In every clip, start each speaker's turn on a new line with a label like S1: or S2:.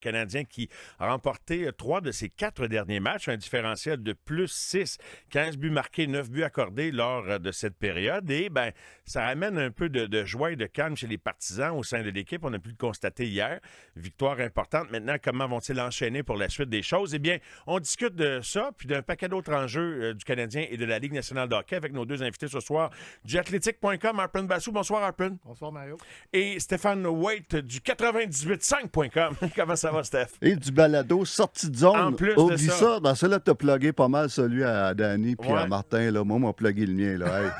S1: Canadien qui a remporté 3 de ses 4 derniers matchs, un différentiel de plus 6, 15 buts marqués, 9 buts accordés lors de cette période. Et ben, ça amène un peu de joie et de calme chez les partisans au sein de l'équipe. On a pu le constater hier. Victoire importante. Maintenant, comment vont-ils enchaîner pour la suite des choses? Eh bien, on discute de ça, puis d'un paquet d'autres enjeux du Canadien et de la Ligue nationale de hockey avec nos deux invités ce soir du athletic.com, Harpen Bassou. Bonsoir, Harpen.
S2: Bonsoir, Mario.
S1: Et Stéphane Waite du 98.5.com. Comment ça va, Steph?
S3: Et du balado sortie de zone.
S1: En plus
S3: Oublie
S1: de ça.
S3: Dans celle-là, t'as plugué pas mal celui à Danny puis
S1: Ouais.
S3: à Martin. Là. Moi, m'a plugué le mien. Là. Hey.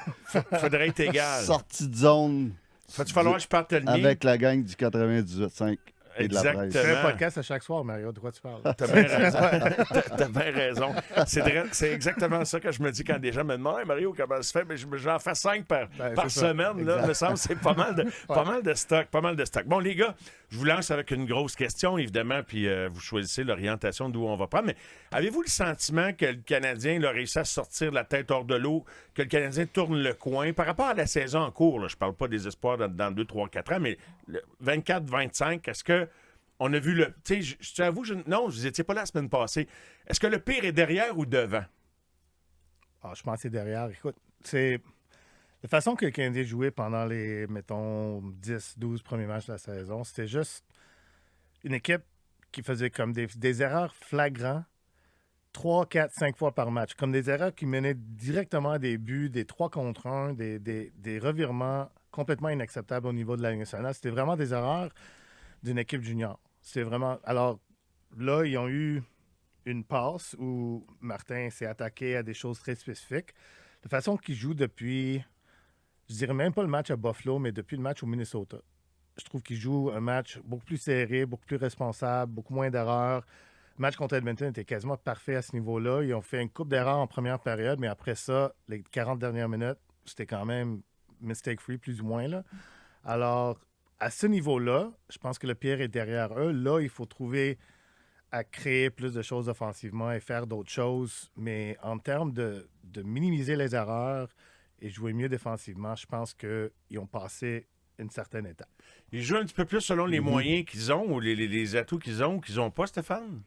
S1: Faudrait être égal.
S3: Sortie de zone.
S1: Va-tu falloir que je parte le mien?
S3: Avec la gang du 98.5 et de la presse.
S1: Exactement.
S2: Tu fais un podcast à chaque soir, Mario. De quoi tu parles?
S1: T'as bien raison. T'as bien raison. C'est exactement ça que je me dis quand des gens me demandent hey, Mario, comment ça se fait? Mais j'en fais 5 par semaine. Là, me semble c'est pas mal de stock. Pas mal de stock. Bon, les gars, je vous lance avec une grosse question, évidemment, puis vous choisissez l'orientation d'où on va prendre. Mais avez-vous le sentiment que le Canadien a réussi à sortir la tête hors de l'eau, que le Canadien tourne le coin par rapport à la saison en cours? Là, je parle pas des espoirs dans 2, 3, 4 ans, mais 24-25, est-ce que on a vu le... Tu sais, je t'avoue, non, vous n'étiez pas là la semaine passée. Est-ce que le pire est derrière ou devant?
S2: Ah, je pense que c'est derrière. Écoute, c'est la façon que le Canadien jouait pendant les, mettons, 10, 12 premiers matchs de la saison. C'était juste une équipe qui faisait comme des erreurs flagrantes 3, 4, 5 fois par match. Comme des erreurs qui menaient directement à des buts, des 3 contre 1, des revirements complètement inacceptables au niveau de la Ligue nationale. C'était vraiment des erreurs d'une équipe junior. C'est vraiment... Alors, là, ils ont eu une passe où Martin s'est attaqué à des choses très spécifiques. De façon qu'il joue depuis, je dirais même pas le match à Buffalo, mais depuis le match au Minnesota. Je trouve qu'il joue un match beaucoup plus serré, beaucoup plus responsable, beaucoup moins d'erreurs. Le match contre Edmonton était quasiment parfait à ce niveau-là. Ils ont fait une coupe d'erreurs en première période, mais après ça, les 40 dernières minutes, c'était quand même mistake-free, plus ou moins. Là. Alors, à ce niveau-là, je pense que le pire est derrière eux. Là, il faut trouver à créer plus de choses offensivement et faire d'autres choses. Mais en termes de minimiser les erreurs et jouer mieux défensivement, je pense qu'ils ont passé une certaine étape.
S1: Ils jouent un petit peu plus selon les moyens qu'ils ont ou les atouts qu'ils ont ou qu'ils n'ont pas, Stéphane?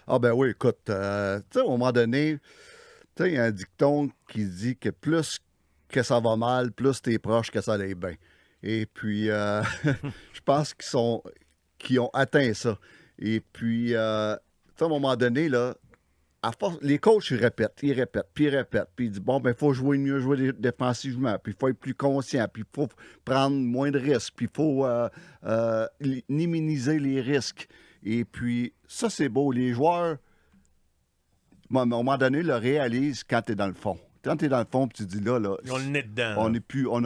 S3: Ah ben oui, écoute, tu sais, à un moment donné, tu sais, il y a un dicton qui dit que plus que ça va mal, plus t'es proche que ça allait bien. Et puis, je pense qu'ils ont atteint ça. Et puis, tu sais, à un moment donné, là, à force, les coachs, ils répètent, puis ils disent, bon, ben, il faut mieux jouer défensivement, puis il faut être plus conscient, puis il faut prendre moins de risques, puis il faut minimiser les risques. Et puis, ça, c'est beau. Les joueurs, à un moment donné, le réalisent quand tu es dans le fond. Quand tu es dans le fond, puis tu dis là,
S1: Ils ont le nez dedans.
S3: on n'a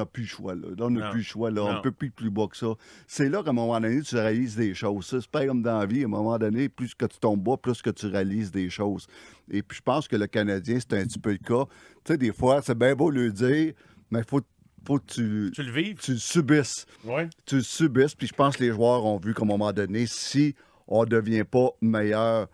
S3: plus le choix. Là, on n'a plus le choix. Là, on ne peut plus bas que ça. C'est là qu'à un moment donné, tu réalises des choses. C'est pas comme dans la vie. À un moment donné, plus que tu tombes bas, plus que tu réalises des choses. Et puis, je pense que le Canadien, c'est un petit peu le cas. Tu sais, des fois, c'est bien beau le dire, mais il faut que tu
S1: le vives.
S3: Tu le subisses.
S1: Oui.
S3: Tu le subisses. Puis je pense que les joueurs ont vu qu'à un moment donné, si on ne devient pas meilleur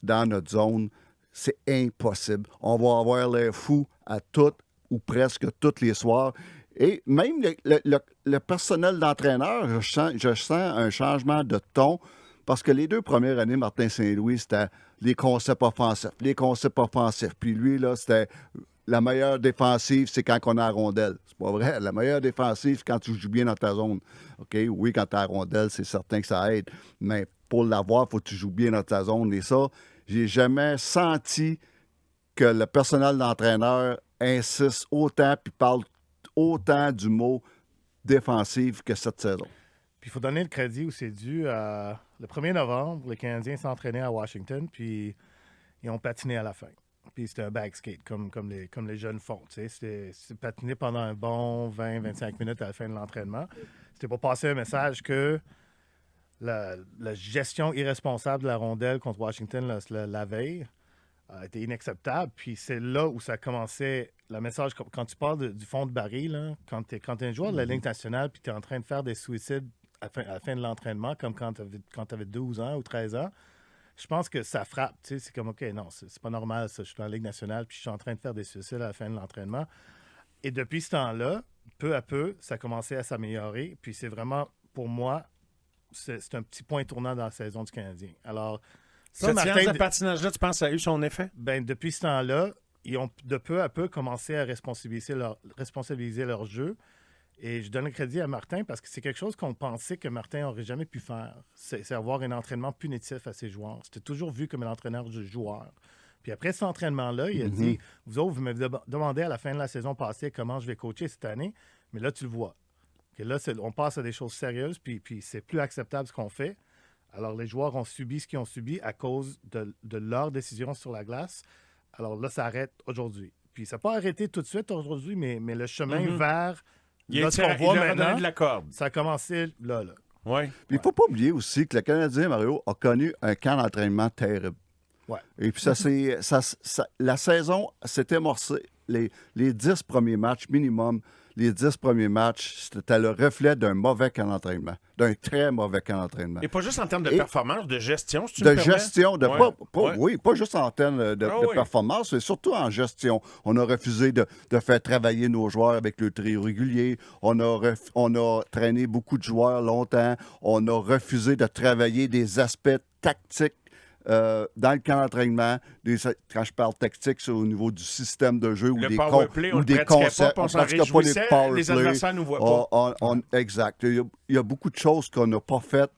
S3: dans notre zone, c'est impossible. On va avoir l'air fou à toutes ou presque tous les soirs. Et même le personnel d'entraîneur, je sens un changement de ton parce que les 2 premières années, Martin Saint-Louis, c'était les concepts offensifs. Puis lui, là, c'était la meilleure défensive, c'est quand on a la rondelle. C'est pas vrai. La meilleure défensive, c'est quand tu joues bien dans ta zone. OK? Oui, quand tu as la rondelle, c'est certain que ça aide. Mais pour l'avoir, il faut que tu joues bien dans ta zone. Et ça, j'ai jamais senti que le personnel d'entraîneur insiste autant puis parle autant du mot défensif que cette saison.
S2: Puis il faut donner le crédit où c'est dû. Le 1er novembre, les Canadiens s'entraînaient à Washington, puis ils ont patiné à la fin. Puis c'était un backskate, comme les jeunes font. C'était patiner pendant un bon 20-25 minutes à la fin de l'entraînement. C'était pour passer un message que la gestion irresponsable de la rondelle contre Washington la veille était inacceptable. Puis c'est là où ça commençait le message. Quand tu parles du fond de baril, là, quand tu es un joueur de la Ligue nationale puis tu es en train de faire des suicides à la fin de l'entraînement, comme quand tu avais 12 ans ou 13 ans, je pense que ça frappe. C'est comme, OK, non, c'est pas normal, ça. Je suis dans la Ligue nationale puis je suis en train de faire des suicides à la fin de l'entraînement. Et depuis ce temps-là, peu à peu, ça a commencé à s'améliorer. Puis c'est vraiment, pour moi, c'est un petit point tournant dans la saison du Canadien. Alors,
S1: Cette séance de patinage-là, tu penses, ça a eu son effet?
S2: Ben, depuis ce temps-là, ils ont de peu à peu commencé à responsabiliser leur jeu. Et je donne le crédit à Martin parce que c'est quelque chose qu'on pensait que Martin n'aurait jamais pu faire. C'est avoir un entraînement punitif à ses joueurs. C'était toujours vu comme un entraîneur de joueurs. Puis après cet entraînement-là, il a dit, vous autres, vous m'avez demandé à la fin de la saison passée comment je vais coacher cette année, mais là, tu le vois. Que là, on passe à des choses sérieuses, puis c'est plus acceptable ce qu'on fait. Alors, les joueurs ont subi ce qu'ils ont subi à cause de leur décision sur la glace. Alors là, ça arrête aujourd'hui. Puis ça n'a pas arrêté tout de suite aujourd'hui, mais le chemin vers...
S1: Il a donné de la corde.
S2: Ça a commencé là.
S1: Oui.
S3: Puis il ne faut pas oublier aussi que le Canadien, Mario, a connu un camp d'entraînement terrible.
S2: Ouais.
S3: Et puis la saison s'est amorcée. Les 10 premiers matchs minimum, les 10 premiers matchs, c'était le reflet d'un mauvais camp d'entraînement, d'un très mauvais camp d'entraînement.
S1: Et pas juste en termes de performance, de gestion, si tu me permets.
S3: Gestion, oui, pas juste en termes de performance, mais surtout en gestion. On a refusé de faire travailler nos joueurs avec le trio régulier. On a traîné beaucoup de joueurs longtemps. On a refusé de travailler des aspects tactiques dans le camp d'entraînement. Quand je parle tactique, c'est au niveau du système de jeu ou des concepts.
S1: On pratiquait pas les adversaires nous voient pas.
S3: Exact. Il y a beaucoup de choses qu'on n'a pas faites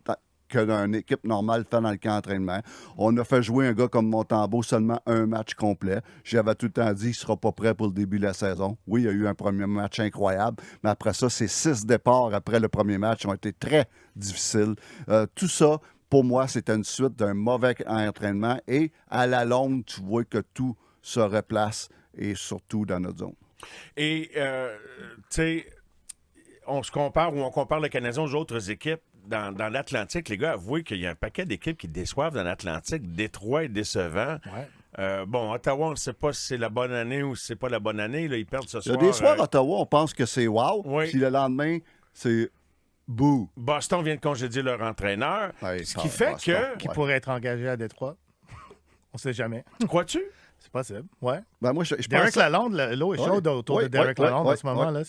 S3: qu'une équipe normale fait dans le camp d'entraînement. On a fait jouer un gars comme Montembeault seulement un match complet. J'avais tout le temps dit qu'il ne sera pas prêt pour le début de la saison. Oui, il y a eu un premier match incroyable, mais après ça, ces 6 départs après le premier match ont été très difficiles. Tout ça, pour moi, c'était une suite d'un mauvais entraînement et à la longue, tu vois que tout se replace et surtout dans notre zone.
S1: Et, tu sais, on compare le Canadien aux autres équipes dans l'Atlantique. Les gars, avouez qu'il y a un paquet d'équipes qui déçoivent dans l'Atlantique. Détroit est décevant.
S2: Ouais.
S1: Ottawa, on ne sait pas si c'est la bonne année ou si c'est pas la bonne année. Là, ils perdent ce soir.
S3: Il y a des soirs à Ottawa, on pense que c'est wow.
S1: Oui.
S3: Puis le lendemain, c'est... Bouh.
S1: Boston vient de congédier leur entraîneur. Ce qui fait que...
S2: Qui pourrait être engagé à Détroit. On ne sait jamais.
S1: Crois-tu?
S2: C'est possible, ouais.
S3: Ben moi, je
S2: Derek
S3: pense...
S2: Lalonde, l'eau est chaude autour de Derek Lalonde en ce moment. Là.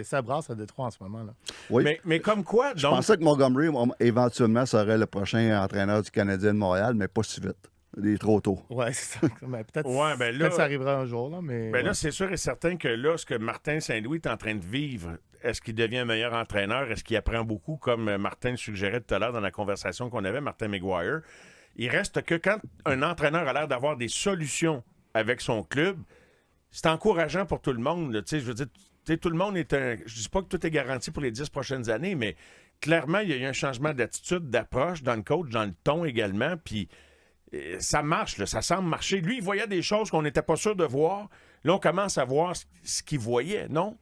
S2: Ça brasse à Détroit en ce moment. Là.
S3: Oui.
S1: Mais comme quoi, donc...
S3: Je pensais que Montgomery, éventuellement, serait le prochain entraîneur du Canadien de Montréal, mais pas si vite. Il est trop tôt.
S2: Oui, c'est ça. Peut-être que ça arrivera un jour. Là, mais
S1: là, c'est sûr et certain que là, ce que Martin Saint-Louis est en train de vivre, est-ce qu'il devient un meilleur entraîneur? Est-ce qu'il apprend beaucoup, comme Martin suggérait tout à l'heure dans la conversation qu'on avait, Martin McGuire? Il reste que quand un entraîneur a l'air d'avoir des solutions avec son club, c'est encourageant pour tout le monde. Là. Je veux dire, tout le monde est un... Je dis pas que tout est garanti pour les 10 prochaines années, mais clairement, il y a eu un changement d'attitude, d'approche dans le coach, dans le ton également, puis ça marche, là, ça semble marcher. Lui, il voyait des choses qu'on n'était pas sûr de voir. Là, on commence à voir ce qu'il voyait, non?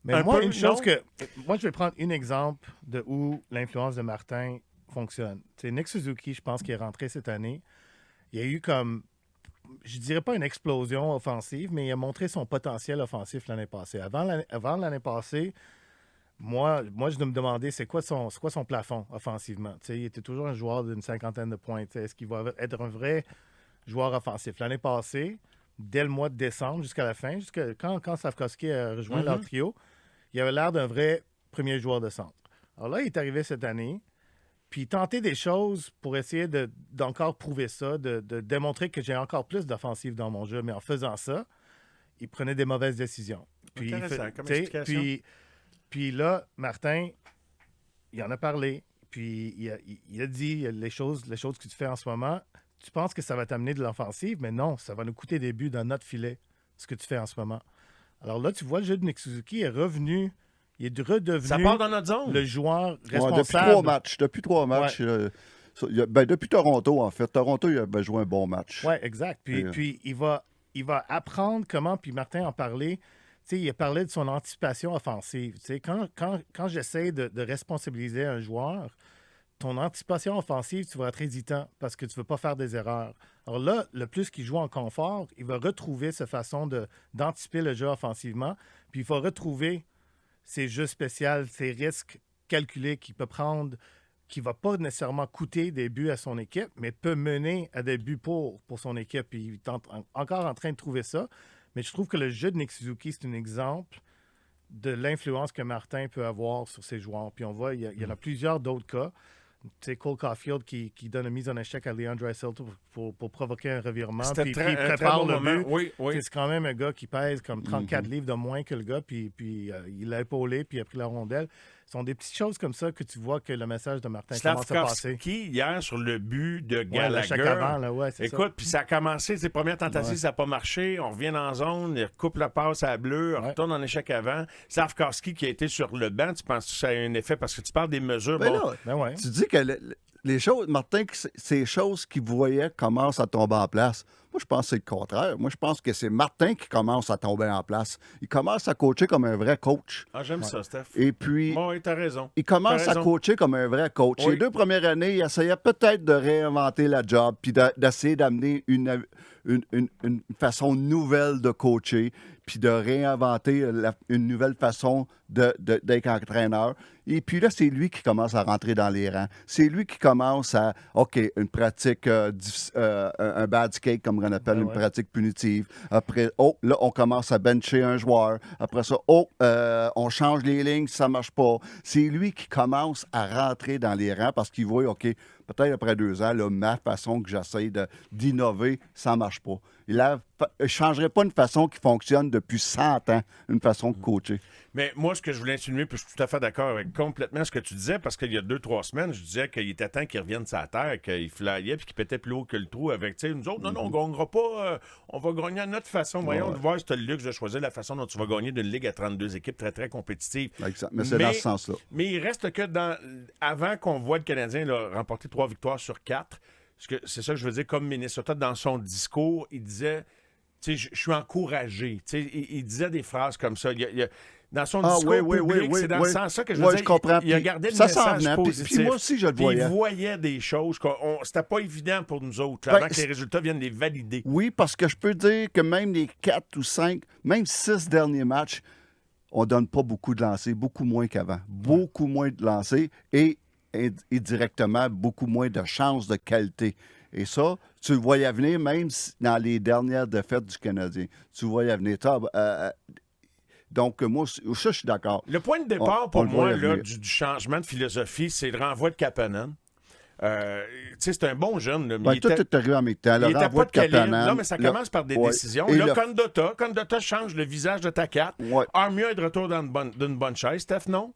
S2: Mais moi, je vais prendre un exemple de où l'influence de Martin fonctionne. C'est Nick Suzuki, je pense, qui est rentré cette année. Il y a eu comme, je dirais pas une explosion offensive, mais il a montré son potentiel offensif l'année passée. Avant l'année passée, moi, je me demandais c'est quoi son plafond offensivement. Il était toujours un joueur d'une 50aine de points. Est-ce qu'il va être un vrai joueur offensif? L'année passée, dès le mois de décembre jusqu'à la fin, quand Slavkovski a rejoint leur trio, il avait l'air d'un vrai premier joueur de centre. Alors là, il est arrivé cette année, puis il tentait des choses pour essayer d'encore prouver ça, de démontrer que j'ai encore plus d'offensive dans mon jeu. Mais en faisant ça, il prenait des mauvaises décisions. Puis,
S1: comme explication.
S2: Puis là, Martin, il en a parlé. Puis il a dit les choses que tu fais en ce moment, tu penses que ça va t'amener de l'offensive, mais non, ça va nous coûter des buts dans notre filet, ce que tu fais en ce moment. Alors là, tu vois, le jeu de Nick Suzuki est revenu, il est redevenu
S1: ça part dans notre zone.
S2: Le joueur responsable.
S3: Depuis 3 matchs. Depuis Toronto, en fait. Toronto, il a joué un bon match.
S2: Oui, exact. Puis il va apprendre comment, puis Martin en parlait. Il a parlé de son anticipation offensive. Quand j'essaie de responsabiliser un joueur, ton anticipation offensive, tu vas être hésitant parce que tu ne veux pas faire des erreurs. Alors là, le plus qu'il joue en confort, il va retrouver sa façon d'anticiper le jeu offensivement, puis il va retrouver ses jeux spéciaux, ses risques calculés qu'il peut prendre, qui ne va pas nécessairement coûter des buts à son équipe, mais peut mener à des buts pour son équipe. Puis il est encore en train de trouver ça. Mais je trouve que le jeu de Nick Suzuki, c'est un exemple de l'influence que Martin peut avoir sur ses joueurs. Puis on voit, il y en a plusieurs d'autres cas. Cole Caulfield qui donne une mise en échec à Leon Draisaitl pour provoquer un revirement.
S1: C'était
S2: Puis
S1: très,
S2: il
S1: un très
S2: prépare
S1: bon
S2: le
S1: moment.
S2: but.
S1: Oui.
S2: C'est quand même un gars qui pèse comme 34 livres de moins que le gars, puis il l'a épaulé, puis il a pris la rondelle. Ce sont des petites choses comme ça que tu vois que le message de Martin commence à passer.
S1: Slavkovski, hier, sur le but de Gallagher.
S2: L'échec avant, là, c'est
S1: écoute, puis ça a commencé, ses premières tentatives, ça n'a pas marché. On revient dans la zone, il recoupe la passe à la bleue, on retourne en échec avant. Slavkovski qui a été sur le banc, tu penses que ça a un effet? Parce que tu parles des mesures.
S3: Ben
S1: bon,
S3: là, tu dis que les choses, Martin, que ces choses qu'il voyait commencent à tomber en place. Moi, je pense que c'est le contraire. Moi, je pense que c'est Martin qui commence à tomber en place. Il commence à coacher comme un vrai coach.
S1: Ah, j'aime ça, Steph.
S3: Et puis,
S1: oui, t'as raison.
S3: Il commence à coacher comme un vrai coach.
S1: Oui.
S3: Les 2 premières années, il essayait peut-être de réinventer la job puis d'essayer d'amener une façon nouvelle de coacher puis de réinventer une nouvelle façon d'être entraîneur. Et puis là, c'est lui qui commence à rentrer dans les rangs. C'est lui qui commence à, OK, une pratique, un bad skate, comme on appelle, une pratique punitive. Après, là, on commence à bencher un joueur. Après ça, on change les lignes si ça ne marche pas. C'est lui qui commence à rentrer dans les rangs parce qu'il voit, OK, peut-être après 2 ans, là, ma façon que j'essaie d'innover, ça ne marche pas. Il ne changerait pas une façon qui fonctionne depuis 100 ans, une façon de coacher.
S1: Mais moi, ce que je voulais insinuer, puis je suis tout à fait d'accord avec complètement ce que tu disais, parce qu'il y a 2-3 semaines, je disais qu'il était temps qu'il revienne sur la terre, qu'il flyait puis qu'il pétait plus haut que le trou avec, tu sais, nous autres, non, on ne gagnera pas, on va gagner à notre façon. Voyons, de voir si tu as le luxe de choisir la façon dont tu vas gagner d'une ligue à 32 équipes très, très compétitive.
S3: Exact. Mais c'est dans ce sens-là.
S1: Mais il reste que avant qu'on voit le Canadien là, remporter 3 victoires sur 4, c'est ça que je veux dire, comme Minnesota, dans son discours, il disait, tu sais, je suis encouragé. Tu sais, il disait des phrases comme ça. Dans son discours public, c'est dans ce sens-là que je veux dire,
S3: je comprends.
S1: Il a gardé le
S3: ça
S1: message positif.
S3: Puis moi aussi, je le voyais.
S1: Il voyait des choses. C'était pas évident pour nous autres, avant que les résultats viennent les valider.
S3: Oui, parce que je peux dire que même les 4 ou 5, même 6 derniers matchs, on donne pas beaucoup de lancers, beaucoup moins qu'avant. Beaucoup moins de lancers et directement beaucoup moins de chances de qualité. Et ça, tu le voyais venir même dans les dernières défaites du Canadien. Tu le voyais venir. Donc, moi, ça, je suis d'accord.
S1: Le point de départ, pour moi, là, du changement de philosophie, c'est le renvoi de Kapanen. Tu sais, c'est un bon jeune. Là, mais
S3: tout est arrivé en même temps. Le renvoi de Kapanen.
S1: Non, mais ça commence par des décisions. Et là, Condotta change le visage de ta carte. Armia est de retour d'une bonne chaise. Steph, non?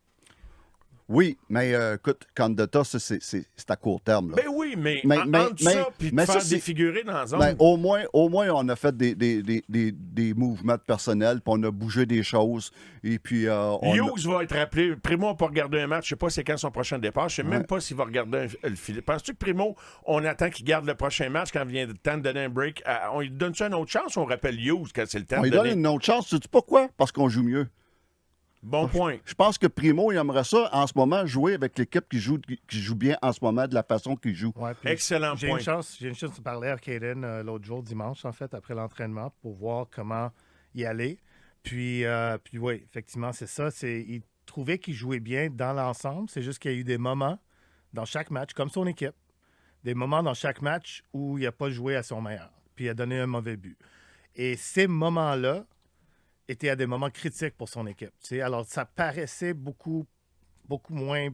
S3: Oui, mais écoute, Condotta, c'est à court terme. Là.
S1: Ben oui, mais entre ça puis te faire défigurer dans la zone.
S3: Ben, au moins, on a fait des mouvements personnels, puis on a bougé des choses. Et puis,
S1: Hughes va être appelé. Primo n'a pas regardé un match. Je ne sais pas c'est quand son prochain départ. Je ne sais même pas s'il va regarder le filet. Penses-tu que Primo, on attend qu'il garde le prochain match quand vient le temps de donner un break? On lui donne-tu une autre chance ou on rappelle Hughes quand c'est le temps de donner?
S3: On lui donne une autre chance. Tu sais pourquoi? Parce qu'on joue mieux.
S1: Bon point.
S3: Je pense que Primo, il aimerait ça, en ce moment, jouer avec l'équipe qui joue bien en ce moment, de la façon qu'il joue.
S2: Ouais,
S1: excellent point.
S2: J'ai une chance de parler à Caden l'autre jour, dimanche, en fait, après l'entraînement, pour voir comment y aller. Puis oui, effectivement, c'est ça. Il trouvait qu'il jouait bien dans l'ensemble. C'est juste qu'il y a eu des moments dans chaque match, comme son équipe, des moments dans chaque match où il n'a pas joué à son meilleur. Puis il a donné un mauvais but. Et ces moments-là étaient à des moments critiques pour son équipe. T'sais. Alors, ça paraissait beaucoup moins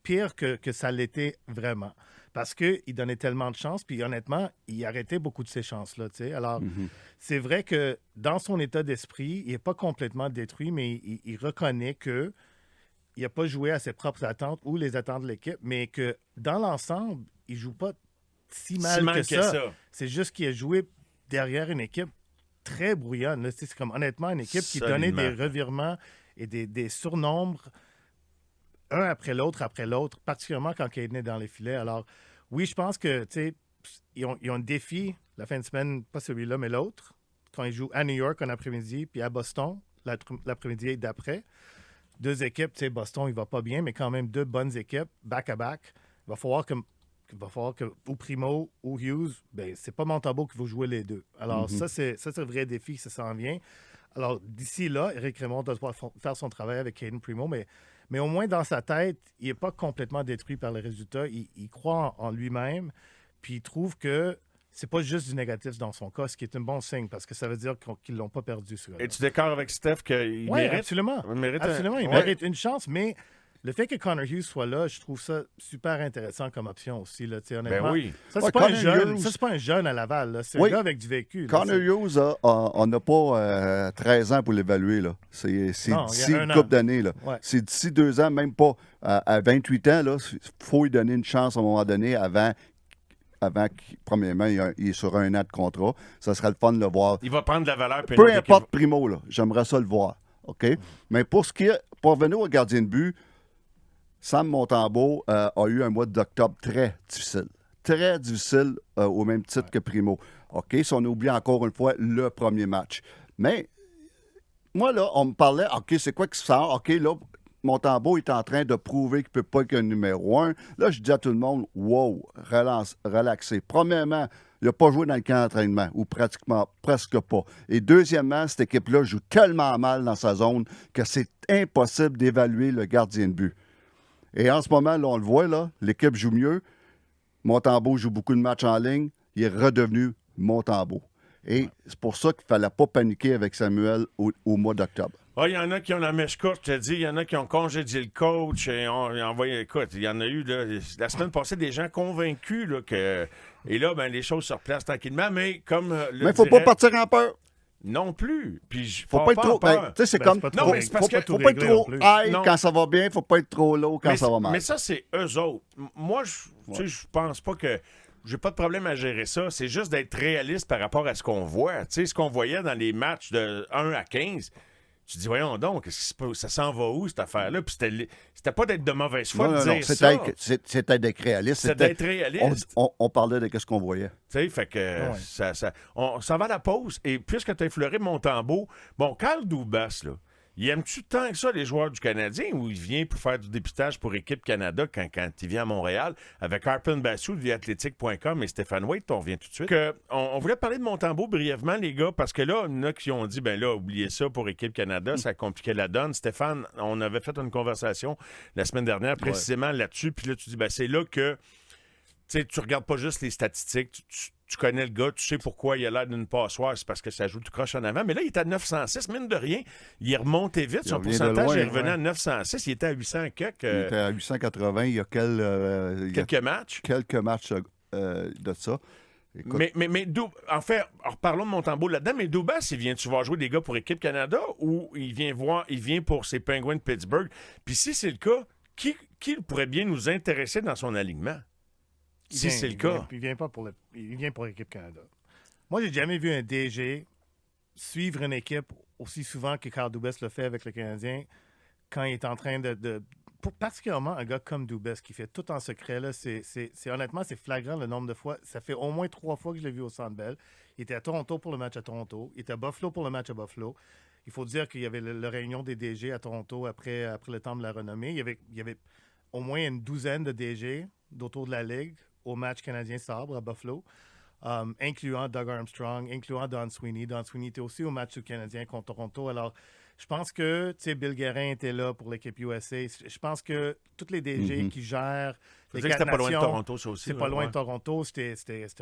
S2: pire que ça l'était vraiment. Parce qu'il donnait tellement de chances, puis honnêtement, il arrêtait beaucoup de ces chances-là. T'sais. Alors, c'est vrai que dans son état d'esprit, il n'est pas complètement détruit, mais il reconnaît qu'il n'a pas joué à ses propres attentes ou les attentes de l'équipe, mais que dans l'ensemble, il ne joue pas si mal que ça. C'est juste qu'il a joué derrière une équipe très brouillonne. Là. C'est comme honnêtement une équipe qui donnait des revirements et des surnombres un après l'autre, particulièrement quand Caden est dans les filets. Alors, oui, je pense que ils ont un défi la fin de semaine, pas celui-là, mais l'autre, quand ils jouent à New York en après-midi, puis à Boston l'après-midi d'après. 2 équipes, Boston, il va pas bien, mais quand même 2 bonnes équipes, back-à-back. Il va falloir que ou Primo ou Hughes, ben c'est pas Montembeault qui va jouer les 2. Alors ça, c'est le vrai défi, ça s'en vient. Alors d'ici là, Éric Raymond doit pouvoir faire son travail avec Caden Primo, mais au moins dans sa tête, il n'est pas complètement détruit par les résultats. Il croit en lui-même, puis il trouve que c'est pas juste du négatif dans son cas, ce qui est un bon signe, parce que ça veut dire qu'ils ne l'ont pas perdu.
S1: Et tu d'accord avec Steph qu'il mérite?
S2: Absolument.
S1: Il mérite
S2: Il mérite une chance, mais le fait que Connor Hughes soit là, je trouve ça super intéressant comme option aussi. Là, honnêtement.
S1: Ben oui.
S2: Ça, c'est pas un jeune. Ça, c'est pas un jeune à Laval. Là. C'est un gars avec du vécu. Là,
S3: Connor Hughes, on n'a pas 13 ans pour l'évaluer. Là. C'est d'ici une couple d'années. Là.
S2: Ouais.
S3: C'est d'ici 2 ans, même pas. À 28 ans, il faut lui donner une chance à un moment donné avant premièrement, il est sur 1 an de contrat. Ça serait le fun de le voir.
S1: Il va prendre de la valeur.
S3: Peu importe Primo, là, j'aimerais ça le voir. OK? Mais pour revenir au gardien de but, Sam Montembeault a eu un mois d'octobre très difficile. Très difficile au même titre que Primo. OK? Si on oublie encore une fois le premier match. Mais moi, là, on me parlait, OK, c'est quoi qui se sort? OK, là, Montembeault est en train de prouver qu'il ne peut pas être un numéro 1. Là, je dis à tout le monde, wow, relaxez. Premièrement, il n'a pas joué dans le camp d'entraînement, ou presque pas. Et deuxièmement, cette équipe-là joue tellement mal dans sa zone que c'est impossible d'évaluer le gardien de but. Et en ce moment, là, on le voit, là, l'équipe joue mieux. Montembeault joue beaucoup de matchs en ligne. Il est redevenu Montembeault. Et c'est pour ça qu'il ne fallait pas paniquer avec Samuel au mois d'octobre.
S1: Il y en a qui ont la mèche courte, je te dis. Il y en a qui ont congédié le coach. Et écoute, il y en a eu là, la semaine passée des gens convaincus là, que. Et là, ben, les choses se replacent tranquillement. Mais comme.
S3: Mais il ne faut pas partir en peur.
S1: Non plus. Puis
S3: faut pas être trop. Tu sais, c'est comme.
S1: Non, mais c'est parce que.
S3: Faut pas être trop high quand ça va bien. Il ne faut pas être trop low quand ça va mal.
S1: Mais ça, c'est eux autres. Moi, je pense pas que. J'ai pas de problème à gérer ça. C'est juste d'être réaliste par rapport à ce qu'on voit. Tu sais, ce qu'on voyait dans les matchs de 1 à 15. Tu dis, voyons donc, ça s'en va où, cette affaire-là? Puis c'était pas d'être de mauvaise foi de dire ça.
S3: C'était d'être réaliste.
S1: C'était d'être réaliste.
S3: On parlait de ce qu'on voyait.
S1: Tu sais, fait que ça va à la pause. Et puisque tu as effleuré Montembeault, bon, Carl Dubas, là, il aime-tu tant que ça les joueurs du Canadien ou il vient pour faire du dépistage pour Équipe Canada quand il vient à Montréal avec Arpin Bassou de viathlétique.com et Stéphane Waite, on revient tout de suite. On voulait parler de Montembeault brièvement, les gars, parce que là, il y en a qui ont dit, ben là, oubliez ça pour Équipe Canada, ça compliquait la donne. Stéphane, on avait fait une conversation la semaine dernière précisément là-dessus, puis là, tu dis, ben c'est là que tu regardes pas juste les statistiques, tu connais le gars, tu sais pourquoi il a l'air d'une passoire, c'est parce que ça joue tout croche en avant. Mais là, il est à 906, mine de rien. Il est remonté vite, son pourcentage est revenu à 906. Il était à 800 quelques. Il
S3: était à 880 il y a
S1: quelques matchs.
S3: Quelques matchs de ça.
S1: Écoute. Mais en fait, reparlons de Montembeault là-dedans, mais Dubas, tu vas jouer des gars pour Équipe Canada ou il vient pour ses Penguins de Pittsburgh? Puis si c'est le cas, qui pourrait bien nous intéresser dans son alignement? Si c'est le cas.
S2: Il vient pour l'Équipe Canada. Moi, j'ai jamais vu un DG suivre une équipe aussi souvent que Carl Dubas le fait avec le Canadien quand il est en train de particulièrement un gars comme Dubas qui fait tout en secret. Là, honnêtement, c'est flagrant le nombre de fois. Ça fait au moins 3 fois que je l'ai vu au Centre Bell. Il était à Toronto pour le match à Toronto. Il était à Buffalo pour le match à Buffalo. Il faut dire qu'il y avait la réunion des DG à Toronto après le temps de la renommée. Il y avait au moins une douzaine de DG d'autour de la Ligue au match canadien sabre à Buffalo, incluant Doug Armstrong, incluant Don Sweeney. Don Sweeney était aussi au match du Canadien contre Toronto. Alors, je pense que Bill Guérin était là pour l'équipe USA. Je pense que tous les DG qui gèrent les 4 nations...
S1: C'était pas loin de Toronto, ça aussi.
S2: C'est pas loin de Toronto. C'était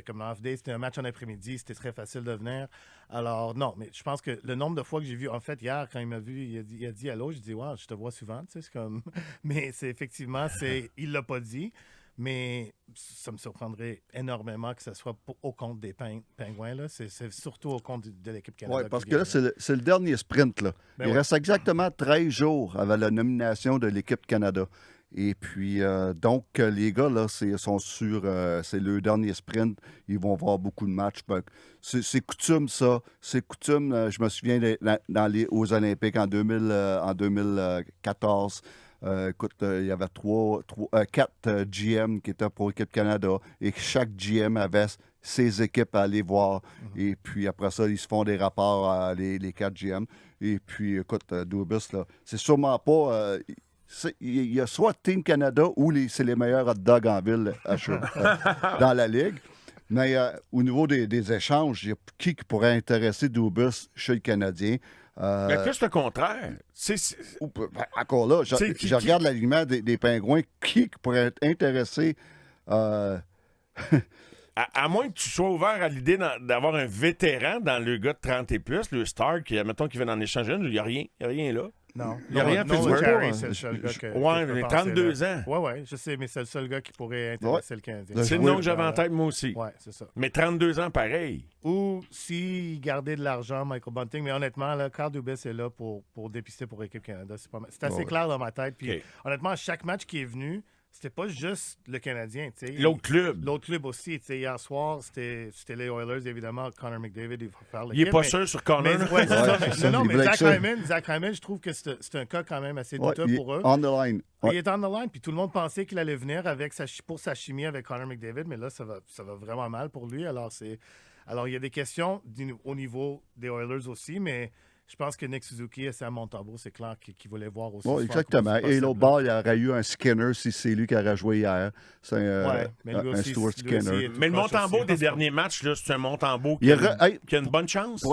S2: comme l'off-day. C'était un match en après-midi. C'était très facile de venir. Alors, non, mais je pense que le nombre de fois que j'ai vu... En fait, hier, quand il m'a vu, il a dit allô. Je dis, wow, je te vois souvent. C'est comme... Mais c'est effectivement, il l'a pas dit. Mais ça me surprendrait énormément que ce soit au compte des Pingouins. Là. C'est surtout au compte de l'équipe Canada.
S3: Oui, parce que là, c'est le dernier sprint. Là. Il reste exactement 13 jours avant la nomination de l'équipe Canada. Et puis, donc, les gars, là, sont sur... c'est le dernier sprint. Ils vont voir beaucoup de matchs. C'est coutume, ça. C'est coutume. Je me souviens aux Olympiques en 2014. Écoute, il y avait 4 GM qui étaient pour l'équipe Canada et chaque GM avait ses équipes à aller voir. Et puis après ça, ils se font des rapports, les 4 GM. Et puis, écoute, Dubas, là, c'est sûrement pas... il y a soit Team Canada ou c'est les meilleurs hot dogs en ville dans la Ligue. Mais au niveau des échanges, il y a qui pourrait intéresser Dubas chez le Canadien?
S1: Mais plus le contraire.
S3: Encore là, je regarde l'alignement des Pingouins. Qui pourrait être intéressé?
S1: À moins que tu sois ouvert à l'idée d'avoir un vétéran dans le gars de 30 et plus, le star, mettons qu'il vient en échanger une, il n'y a rien là.
S2: Non.
S1: Il n'y a rien à
S2: Nolan
S1: Pittsburgh.
S2: Carey, c'est le seul gars que
S1: Ouais,
S2: je peux
S1: mais
S2: penser,
S1: 32
S2: là.
S1: ans.
S2: Ouais, je sais, mais c'est le seul gars qui pourrait intéresser le Canadien.
S1: C'est le nom que j'avais en tête, moi aussi.
S2: Ouais, c'est ça.
S1: Mais 32 ans, pareil.
S2: Ou s'il gardait de l'argent, Michael Bunting. Mais honnêtement, là, Carl Dubas est là pour dépister pour l'équipe Canada. C'est assez clair dans ma tête. Puis honnêtement, chaque match qui est venu, c'était pas juste le Canadien.
S1: L'autre club.
S2: L'autre club aussi. Hier soir, c'était les Oilers, évidemment. Connor McDavid, il va faire l'équipe.
S1: Il n'est pas sûr sur Connor.
S2: Ouais, c'est ça. Non, mais Zach
S3: Blake
S2: Hyman, je trouve que c'est un cas quand même assez douteux pour eux.
S3: On the line.
S2: Il est on the line, puis tout le monde pensait qu'il allait venir pour sa chimie avec Connor McDavid, mais là, ça va vraiment mal pour lui. Alors, il y a des questions au niveau des Oilers aussi, mais je pense que Nick Suzuki et Sam Montembeault, c'est clair qu'il voulait voir aussi.
S3: Oui, exactement. Et l'autre bord, il y aurait eu un Skinner si c'est lui qui aurait joué hier. C'est un Stuart Skinner.
S1: Mais le Montembeault des derniers matchs, là, c'est un Montembeault qui a une bonne chance.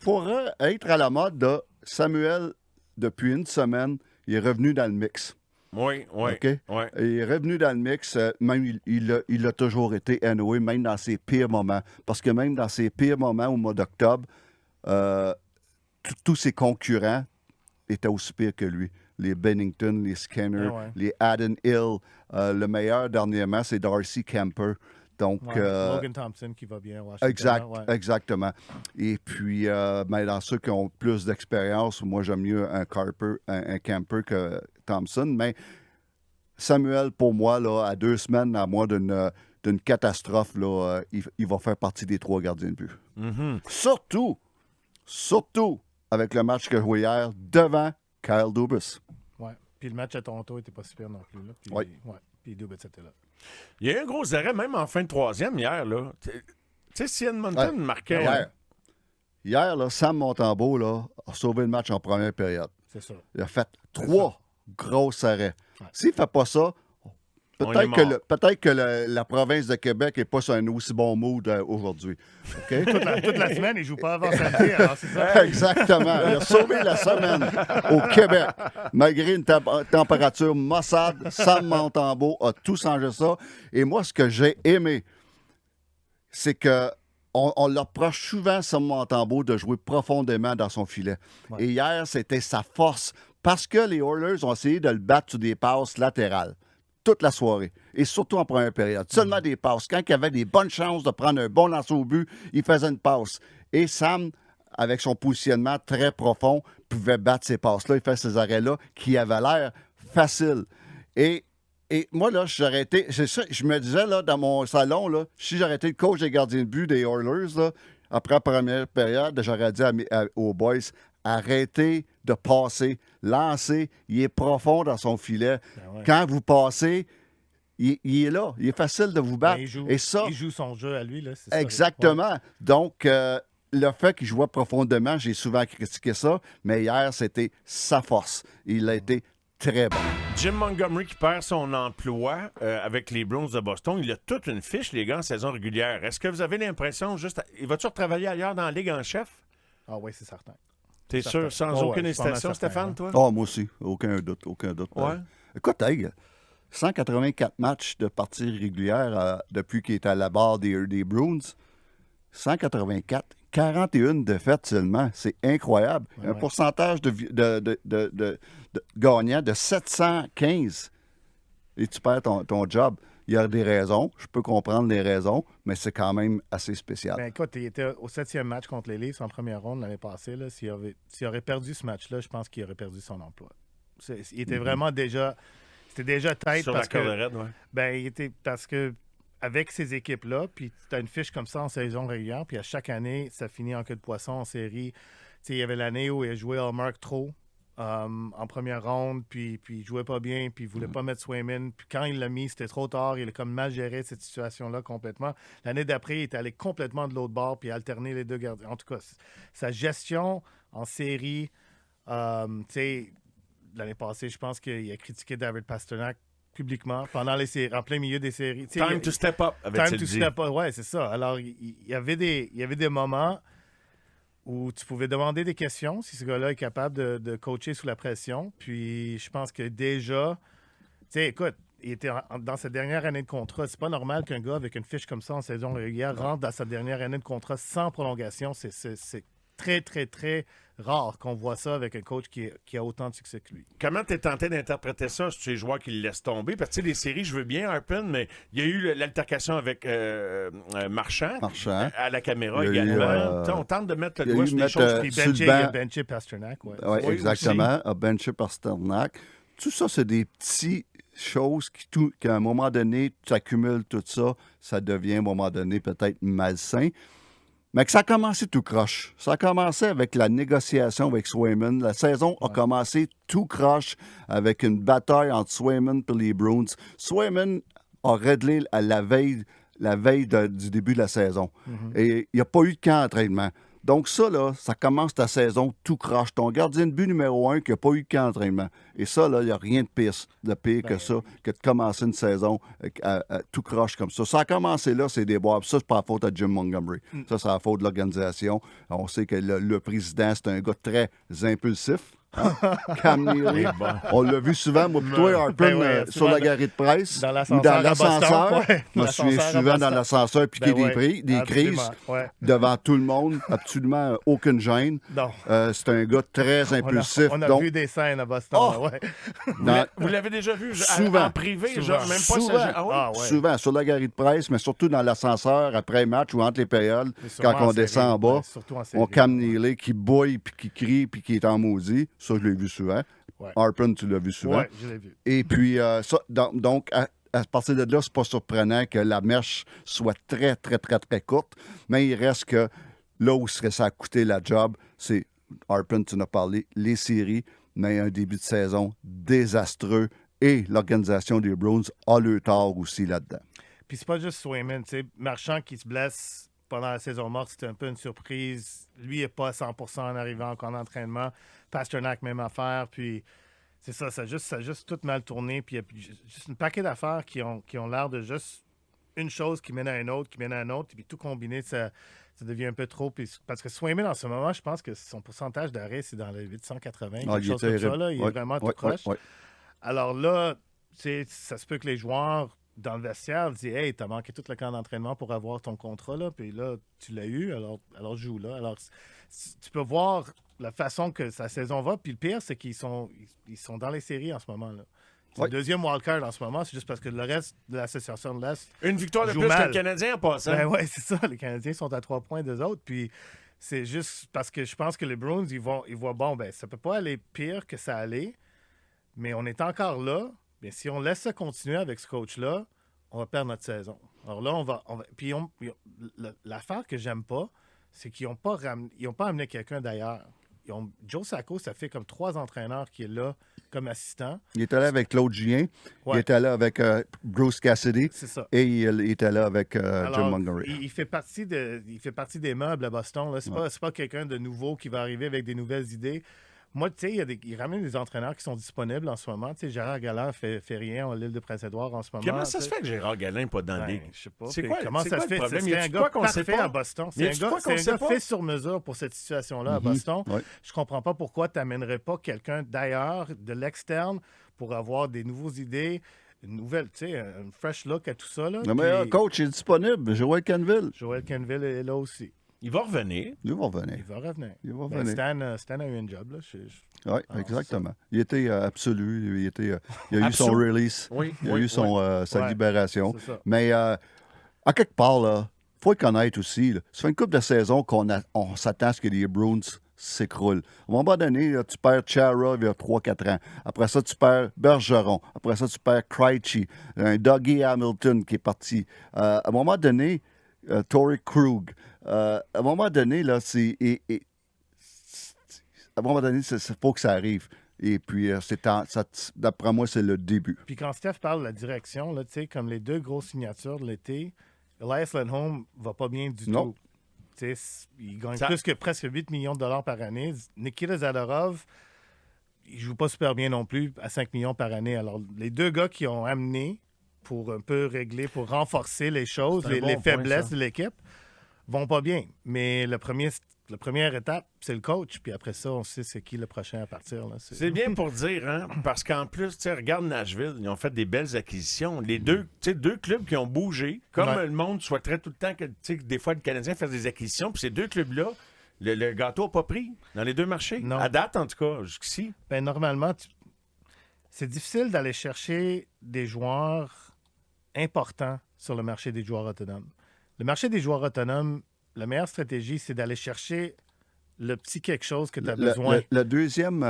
S3: Pour être à la mode, là, Samuel, depuis une semaine, il est revenu dans le mix.
S1: Oui.
S3: Okay?
S1: Ouais.
S3: Il est revenu dans le mix, même il a toujours été anyway, même dans ses pires moments. Parce que même dans ses pires moments au mois d'octobre, tous ses concurrents étaient aussi pires que lui. Les Bennington, les Skinner, les Adden Hill. Le meilleur dernièrement, c'est Darcy Kemper. Donc,
S2: Logan Thompson qui va bien.
S3: Exactement. Et puis, dans ceux qui ont plus d'expérience, moi, j'aime mieux un Kemper que Thompson. Mais Samuel, pour moi, là, à 2 semaines, à moins d'une catastrophe, là, il va faire partie des 3 gardiens de but.
S1: Mm-hmm.
S3: Surtout avec le match que joué hier devant Kyle Dubas.
S2: Oui. Puis le match à Toronto n'était pas super non plus. Là. Puis Dubas était là.
S1: Il y a eu un gros arrêt, même en fin de 3e hier. Là. Tu sais, si Edmonton marquait.
S3: Hier, là, Sam Montembeault là, a sauvé le match en première période.
S2: C'est ça.
S3: Il a fait 3 gros arrêts. Ouais. S'il ne fait pas ça, peut-être que la province de Québec n'est pas sur un aussi bon mood aujourd'hui. Okay?
S2: toute la semaine, il ne joue pas avant samedi. Alors c'est ça.
S3: Exactement. Il a sauvé la semaine au Québec. Malgré une température maussade, Sam Montembeault a tout changé ça. Et moi, ce que j'ai aimé, c'est que on l'approche souvent, Sam Montembeault, de jouer profondément dans son filet. Ouais. Et hier, c'était sa force parce que les Oilers ont essayé de le battre sur des passes latérales toute la soirée, et surtout en première période. Seulement des passes. Quand il avait des bonnes chances de prendre un bon lancer au but, il faisait une passe. Et Sam, avec son positionnement très profond, pouvait battre ces passes-là et faire ces arrêts-là qui avaient l'air faciles. Et moi, là, je me disais, là, dans mon salon, là, si j'aurais été le coach des gardiens de but des Oilers, là, après la première période, j'aurais dit aux boys, arrêtez de passer, lancez, il est profond dans son filet. Ben ouais. Quand vous passez, il est là, il est facile de vous battre.
S2: Il joue son jeu à lui. Là, c'est
S3: exactement.
S2: Ça, ouais.
S3: Donc, le fait qu'il jouait profondément, j'ai souvent critiqué ça, mais hier, c'était sa force. Il a été très bon.
S1: Jim Montgomery qui perd son emploi avec les Bruins de Boston, il a toute une fiche, les gars, en saison régulière. Est-ce que vous avez l'impression, il va-tu retravailler ailleurs dans la Ligue en chef?
S2: Ah oui, c'est certain.
S1: T'es sûr, sans aucune hésitation, Stéphane, toi?
S3: Oh, moi aussi, aucun doute.
S1: Ouais.
S3: Écoute, 184 matchs de parties régulières depuis qu'il est à la barre des Bruins. 184, 41 défaites seulement. C'est incroyable. Un pourcentage de gagnant de 715. Et tu perds ton job. Il y a des raisons. Je peux comprendre les raisons, mais c'est quand même assez spécial.
S2: Ben écoute, il était au 7e match contre les Leafs en première ronde l'année passée. Là, s'il aurait perdu ce match-là, je pense qu'il aurait perdu son emploi. Il était vraiment déjà... C'était déjà tête
S1: sur
S2: parce
S1: la corde raide, ouais.
S2: Ben, il était... Parce que avec ces équipes-là, puis tu as une fiche comme ça en saison régulière, puis à chaque année, ça finit en queue de poisson en série. Il y avait l'année où il a joué Hallmark trop. En première ronde, puis il jouait pas bien, puis il voulait pas mettre Swayman. Puis quand il l'a mis, c'était trop tard. Il a comme mal géré cette situation-là complètement. L'année d'après, il est allé complètement de l'autre bord, puis alterner les 2 gardiens. En tout cas, sa gestion en série, l'année passée, je pense qu'il a critiqué David Pastrnak publiquement pendant les séries, en plein milieu des séries.
S1: Time to step up, avait-il dit.
S2: Time to step up, ouais, c'est ça. Alors, il y avait des moments où tu pouvais demander des questions si ce gars-là est capable de coacher sous la pression. Puis je pense que déjà, écoute, il était dans sa dernière année de contrat. C'est pas normal qu'un gars avec une fiche comme ça en saison régulière rentre dans sa dernière année de contrat sans prolongation. C'est très, très, très rare qu'on voit ça avec un coach qui a autant de succès que lui.
S1: Comment tu es tenté d'interpréter ça si tu es joueur qui le laisse tomber? Parce que tu sais, les séries, je veux bien, Harpin, mais il y a eu l'altercation avec Marchand à la caméra également. On tente de mettre le doigt sur des choses.
S2: Puis il a benché Pasternak.
S3: Oui, exactement. A benché Pasternak. Tout ça, c'est des petites choses qu'à un moment donné, tu accumules tout ça, ça devient à un moment donné peut-être malsain. Mais que ça a commencé tout croche. Ça a commencé avec la négociation avec Swayman. La saison a commencé tout croche avec une bataille entre Swayman et les Bruins. Swayman a réglé à la veille du début de la saison. Et il n'y a pas eu de camp d'entraînement. Donc ça, là, ça commence ta saison tout croche. Ton gardien de but numéro 1 qui n'a pas eu de camp d'entraînement. Et ça, là, il n'y a rien de pire que ça, que de commencer une saison tout croche comme ça. Ça a commencé là, c'est des bois. Ça, c'est pas la faute à Jim Montgomery. Ça, c'est la faute de l'organisation. On sait que le président, c'est un gars très impulsif. Cam Neely. On l'a vu souvent, moi, puis toi, Harpin, sur la galerie de presse ou dans l'ascenseur. Je me souviens souvent dans l'ascenseur piquer des crises devant tout le monde, absolument aucune gêne. C'est un gars très impulsif.
S2: On a vu des scènes à Boston.
S1: Vous l'avez déjà vu
S3: souvent,
S1: en privé,
S3: souvent,
S1: même pas
S3: souvent, sur la galerie de presse, mais surtout dans l'ascenseur après match ou entre les périodes, quand on descend en bas. On Cam Neely qui bouille, puis qui crie, puis qui est en maudit. Ça, je l'ai vu souvent. Harpin, tu l'as vu souvent.
S2: Oui, je l'ai vu.
S3: Et puis, donc, à partir de là, c'est pas surprenant que la mèche soit très, très, très, très courte. Mais il reste que là où ça a coûté la job, c'est, Harpin, tu en as parlé, les séries, mais un début de saison désastreux. Et l'organisation des Bruins a le tort aussi là-dedans.
S2: Puis c'est pas juste Swayman. Marchand qui se blesse pendant la saison morte, c'était un peu une surprise. Lui n'est pas à 100% en arrivant en camp d'entraînement. Pasternak, même affaire. Puis c'est ça, ça a juste tout mal tourné. Puis il y a juste une paquet d'affaires qui ont l'air de juste une chose qui mène à une autre, qui mène à une autre. Puis tout combiné, ça devient un peu trop. Puis, parce que Swayman, en ce moment, je pense que son pourcentage d'arrêt, c'est dans les 880, quelque chose comme ça. Là. Il est vraiment tout croche. Alors là, ça se peut que les joueurs dans le vestiaire disent « Hey, t'as manqué tout le camp d'entraînement pour avoir ton contrat, là. Puis là, tu l'as eu, alors joue là. » Alors, tu peux voir la façon que sa saison va. Puis le pire, c'est qu'ils sont dans les séries en ce moment, là. C'est le deuxième wildcard en ce moment, c'est juste parce que le reste de l'association de l'Est.
S1: Une victoire de plus que le Canadien en passant.
S2: Ben oui, c'est ça. Les Canadiens sont à 3 points d'eux autres. Puis c'est juste parce que je pense que les Bruins, ils voient bon, ben ça peut pas aller pire que ça allait, mais on est encore là. Bien, si on laisse ça continuer avec ce coach-là, on va perdre notre saison. Alors là, on va puis l'affaire que j'aime pas, c'est qu'ils n'ont pas amené quelqu'un d'ailleurs. Joe Sacco, ça fait comme 3 entraîneurs qui est là comme assistant. Il
S3: était là avec Claude Julien, il était là avec Bruce Cassidy, et il était là avec Jim Montgomery.
S2: Il fait partie des meubles à Boston. Ce n'est pas quelqu'un de nouveau qui va arriver avec des nouvelles idées. Moi, tu sais, il ramène des entraîneurs qui sont disponibles en ce moment. Tu sais, Gérard Galland fait rien à l'île de Prince-Édouard en ce moment.
S1: Comment ça se fait que Gérard Galland n'est pas dans la ligue?
S2: Je sais pas.
S1: C'est quoi,
S2: comment ça se fait? C'est un gars parfait à Boston. C'est un gars fait sur mesure pour cette situation-là à Boston. Je comprends pas pourquoi tu n'amènerais pas quelqu'un d'ailleurs, de l'externe, pour avoir des nouvelles idées, une nouvelle, tu sais, un fresh look à tout ça. Là,
S3: non, mais coach est disponible. Joël Canville.
S2: Joël Canville est là aussi.
S1: Il va revenir.
S2: Ben, Stan a eu un job.
S3: Oui, exactement. Il était absolu. Il a eu son release. Il a eu sa libération. Mais à quelque part, il faut le connaître aussi. Là. Ça fait une couple de saisons qu'on s'attend à ce que les Bruins s'écroulent. À un moment donné, là, tu perds Chara il y a 3-4 ans. Après ça, tu perds Bergeron. Après ça, tu perds Krejci. Un Dougie Hamilton qui est parti. À un moment donné, Torrey Krug. À un moment donné, là, à un moment donné, il faut que ça arrive. Et puis, d'après moi, c'est le début.
S2: Puis quand Steph parle de la direction, là, comme les 2 grosses signatures de l'été, Elias Lindholm va pas bien du tout. Il gagne plus que presque 8 millions de dollars par année. Nikita Zadorov, il joue pas super bien non plus, à 5 millions par année. Alors, les 2 gars qui ont amené pour un peu régler, pour renforcer les choses, les faiblesses de l'équipe, vont pas bien. Mais la première étape, c'est le coach. Puis après ça, on sait c'est qui le prochain à partir. Là.
S1: C'est bien pour dire, hein? Parce qu'en plus, regarde Nashville, ils ont fait des belles acquisitions. Les deux clubs qui ont bougé, comme le monde souhaiterait tout le temps que des fois le Canadien fasse des acquisitions. Puis ces 2 clubs-là, Le gâteau n'a pas pris dans les deux marchés?
S2: Non.
S1: À date, en tout cas, jusqu'ici.
S2: Ben, normalement, c'est difficile d'aller chercher des joueurs importants sur le marché des joueurs autonomes. Le marché des joueurs autonomes, la meilleure stratégie, c'est d'aller chercher le petit quelque chose que tu as besoin.
S3: La deuxième...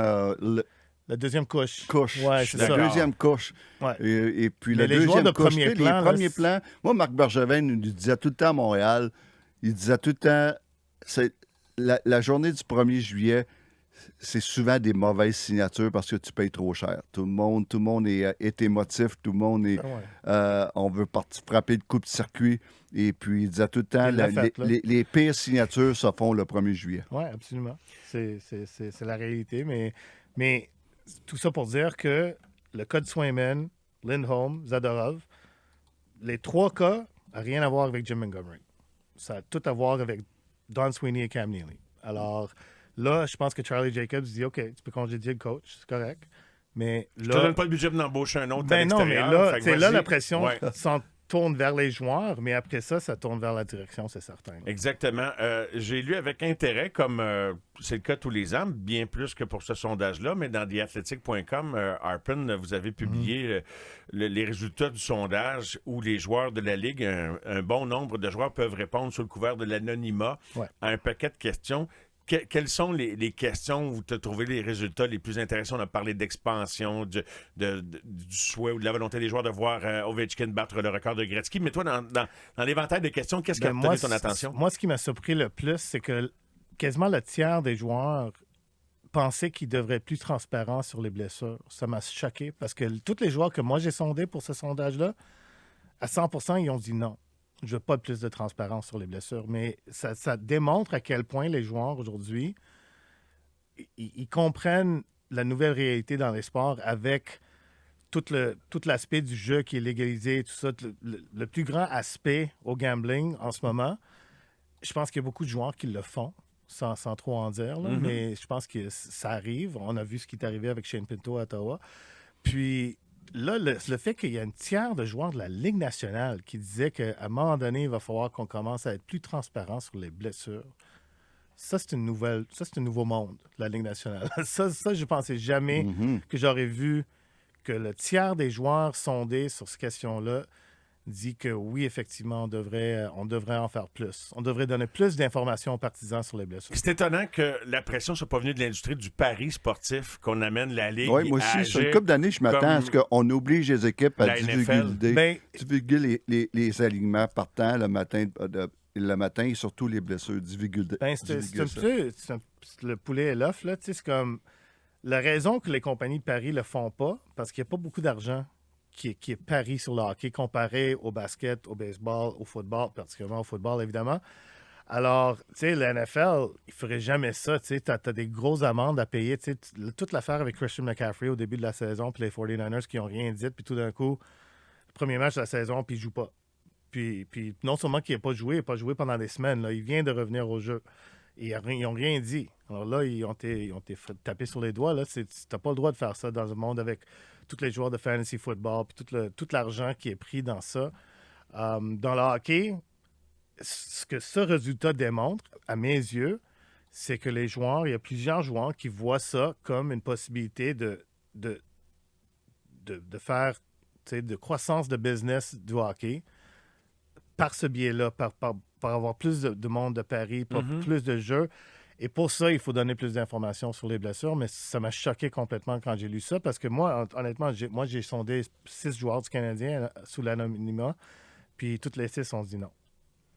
S2: La deuxième couche.
S3: Ouais,
S2: c'est
S3: la
S2: ça.
S3: deuxième couche.
S2: Ouais.
S3: Et puis
S2: Mais
S3: la
S2: les joueurs
S3: deuxième
S2: de
S3: couche,
S2: premier
S3: tu sais,
S2: plan,
S3: les
S2: là,
S3: premiers plans. Moi, Marc Bergevin nous disait tout le temps à Montréal, il disait tout le temps, la journée du 1er juillet, c'est souvent des mauvaises signatures parce que tu payes trop cher. Tout le monde est émotif, tout le monde est... on veut frapper le coup de circuit. Et puis, il disait tout le temps, les pires signatures se font le 1er juillet.
S2: Oui, absolument. C'est la réalité. Mais tout ça pour dire que le cas de Swayman, Lindholm, Zadorov, les trois cas n'ont rien à voir avec Jim Montgomery. Ça a tout à voir avec Don Sweeney et Cam Neely. Alors là, je pense que Charlie Jacobs dit OK, tu peux congédier le coach, c'est correct. Mais là.
S1: Je te donne pas le budget d'embaucher un autre à
S2: non, mais
S1: l'extérieur.
S2: là, la pression s'en tourne vers les joueurs, mais après ça tourne vers la direction, c'est certain.
S1: Exactement. J'ai lu avec intérêt, comme c'est le cas tous les ans, bien plus que pour ce sondage-là, mais dans TheAthletic.com, Harpen, vous avez publié les résultats du sondage où les joueurs de la Ligue, un bon nombre de joueurs peuvent répondre sous le couvert de l'anonymat à un paquet de questions. Quelles sont les questions où tu as trouvé les résultats les plus intéressants? On a parlé d'expansion, du souhait ou de la volonté des joueurs de voir Ovechkin battre le record de Gretzky. Mais toi, dans l'éventail de questions, qu'est-ce qui a retenu ton attention?
S2: Moi, ce qui m'a surpris le plus, c'est que quasiment le tiers des joueurs pensaient qu'ils devraient être plus transparents sur les blessures. Ça m'a choqué parce que tous les joueurs que moi j'ai sondés pour ce sondage-là, à 100%, ils ont dit non. Je veux pas plus de transparence sur les blessures, mais ça démontre à quel point les joueurs aujourd'hui, ils comprennent la nouvelle réalité dans les sports avec tout l'aspect du jeu qui est légalisé, tout ça, le plus grand aspect au gambling en ce moment. Je pense qu'il y a beaucoup de joueurs qui le font, sans trop en dire, là, mais je pense que ça arrive. On a vu ce qui est arrivé avec Shane Pinto à Ottawa. Puis là, le fait qu'il y a un tiers de joueurs de la Ligue nationale qui disaient qu'à un moment donné, il va falloir qu'on commence à être plus transparent sur les blessures. Ça, c'est un nouveau monde, la Ligue nationale. Ça, je ne pensais jamais que j'aurais vu que le tiers des joueurs sondés sur cette question-là dit que oui, effectivement, on devrait en faire plus. On devrait donner plus d'informations aux partisans sur les blessures.
S1: C'est étonnant que la pression ne soit pas venue de l'industrie du pari sportif, qu'on amène la Ligue.
S3: Oui, moi aussi, sur une couple d'années, je m'attends à ce qu'on oblige les équipes à divulguer les alignements partant le matin et surtout les blessures.
S2: C'est le poulet et l'œuf, là. C'est comme la raison que les compagnies de paris le font pas, parce qu'il n'y a pas beaucoup d'argent qui est pari sur le hockey comparé au basket, au baseball, au football, particulièrement au football, évidemment. Alors, tu sais, la NFL, il ne ferait jamais ça. Tu sais, tu as des grosses amendes à payer. Tu sais, toute l'affaire avec Christian McCaffrey au début de la saison, puis les 49ers qui n'ont rien dit, puis tout d'un coup, le premier match de la saison, puis il ne joue pas. Puis non seulement qu'il n'a pas joué pendant des semaines, là, il vient de revenir au jeu. Et ils n'ont rien dit. Alors là, ils ont été tapés sur les doigts. Tu n'as pas le droit de faire ça dans un monde avec tous les joueurs de fantasy football, puis tout l'argent qui est pris dans ça. Dans le hockey, ce que ce résultat démontre, à mes yeux, c'est que il y a plusieurs joueurs qui voient ça comme une possibilité de faire de croissance de business du hockey par ce biais-là, par avoir plus de monde de paris, plus de jeux. Et pour ça, il faut donner plus d'informations sur les blessures, mais ça m'a choqué complètement quand j'ai lu ça, parce que moi, honnêtement, j'ai sondé 6 joueurs du Canadien sous l'anonymat, puis toutes les 6 ont dit non.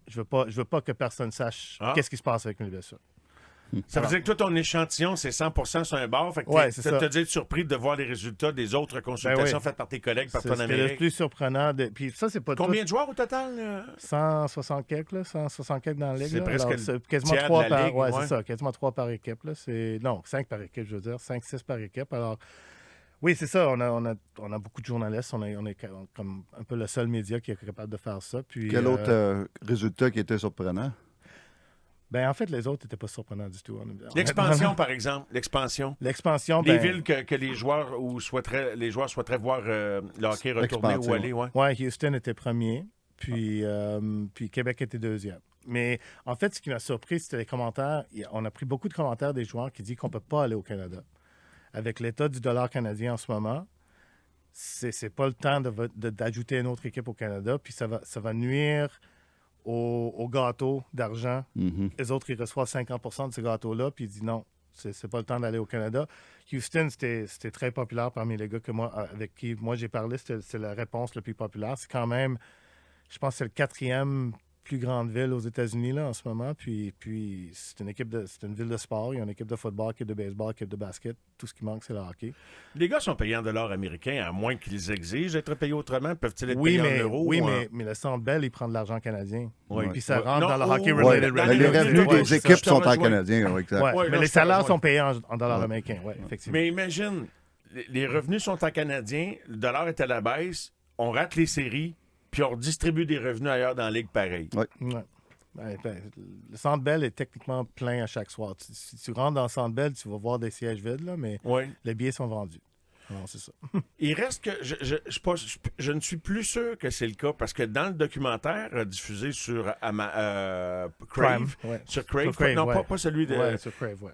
S2: Je veux pas que personne sache qu'est-ce qui se passe avec mes blessures.
S1: Ça veut dire que toi, ton échantillon, c'est 100% sur un bar. Fait que
S2: c'est ça.
S1: Tu as dû être surpris de voir les résultats des autres consultations faites par tes collègues partout en Amérique.
S2: C'est le plus surprenant. Puis ça, c'est pas
S1: Combien de joueurs au total?
S2: 160 quelques, 160 quelques dans la Ligue.
S1: C'est presque
S2: quasiment 3 par
S1: Ligue,
S2: c'est ça, quasiment 3 par équipe. Là. 5 par équipe, je veux dire. 5-6 par équipe. Alors, oui, c'est ça. On a beaucoup de journalistes. On est comme un peu le seul média qui est capable de faire ça. Puis,
S3: quel autre résultat qui était surprenant?
S2: Ben, en fait, les autres n'étaient pas surprenants du tout.
S1: L'expansion, par exemple. L'expansion.
S2: Les
S1: villes que les joueurs souhaiteraient voir le hockey retourner ou aller.
S2: Oui, Houston était premier. puis Québec était deuxième. Mais en fait, ce qui m'a surpris, c'était les commentaires. On a pris beaucoup de commentaires des joueurs qui disent qu'on ne peut pas aller au Canada. Avec l'état du dollar canadien en ce moment, c'est pas le temps d'ajouter une autre équipe au Canada, puis ça va nuire au gâteau d'argent. Les autres, ils reçoivent 50% de ce gâteau-là, puis ils disent non, c'est pas le temps d'aller au Canada. Houston, c'était très populaire parmi les gars avec qui moi j'ai parlé. C'est la réponse la plus populaire. C'est quand même, je pense que c'est le 4e plus grande ville aux États-Unis là, en ce moment. Puis c'est une ville de sport. Il y a une équipe de football, équipe de baseball, équipe de basket. Tout ce qui manque, c'est le hockey.
S1: Les gars sont payés en dollars américains, à moins qu'ils exigent d'être payés autrement. Peuvent-ils être payés en euros?
S2: Oui, mais le Centre Bell, il prend de l'argent canadien.
S1: Oui.
S2: Puis ça rentre dans le hockey
S3: related. Les revenus des équipes sont en canadien.
S2: Mais les salaires sont payés en dollars américains. Ouais, effectivement.
S1: Mais imagine, les revenus sont en canadien, le dollar est à la baisse, on rate les séries, puis on redistribue des revenus ailleurs dans la ligue pareil.
S3: Ouais.
S2: Le Centre Bell est techniquement plein à chaque soir. Si tu rentres dans le Centre Bell, tu vas voir des sièges vides, là, mais les billets sont vendus. Alors, c'est ça.
S1: Il reste que je ne suis plus sûr que c'est le cas parce que dans le documentaire diffusé sur Crave, sur Crave, pas celui de.
S2: Sur Crave,